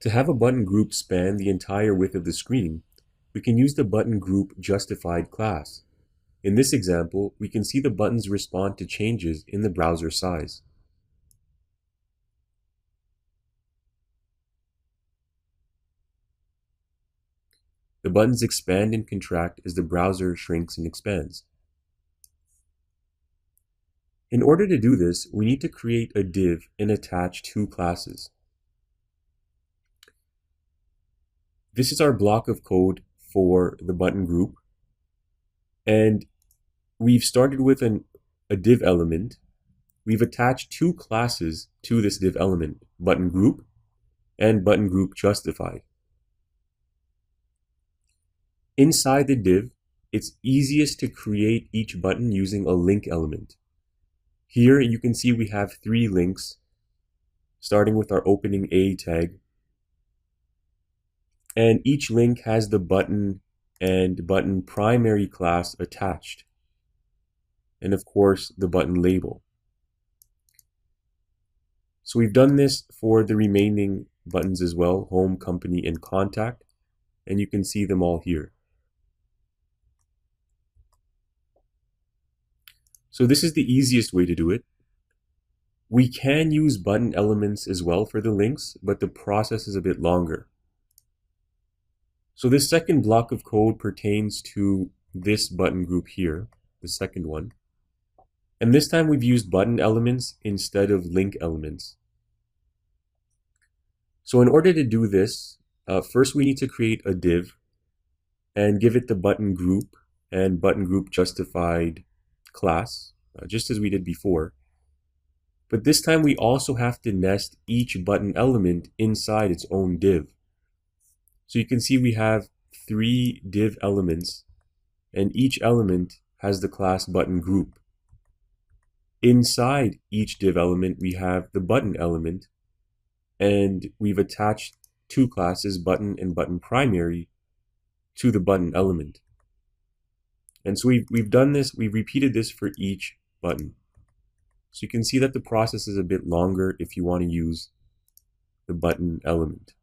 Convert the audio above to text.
To have a button group span the entire width of the screen, we can use the button group justified class. In this example, we can see the buttons respond to changes in the browser size. The buttons expand and contract as the browser shrinks and expands. In order to do this, we need to create a div and attach two classes. This is our block of code for the button group, and we've started with a div element. We've attached two classes to this div element, button group and button group justified. Inside the div, it's easiest to create each button using a link element. Here you can see we have three links, starting with our opening A tag. And each link has the button and button primary class attached. And of course, the button label. So we've done this for the remaining buttons as well, home, company, and contact. And you can see them all here. So this is the easiest way to do it. We can use button elements as well for the links, but the process is a bit longer. So this second block of code pertains to this button group here, the second one. And this time we've used button elements instead of link elements. So in order to do this, first we need to create a div and give it the button group and button group justified class, just as we did before. But this time we also have to nest each button element inside its own div. So you can see we have three div elements, and each element has the class button group. Inside each div element, we have the button element, and we've attached two classes, button and button primary, to the button element. And so we've done this, we've repeated this for each button. So you can see that the process is a bit longer if you want to use the button element.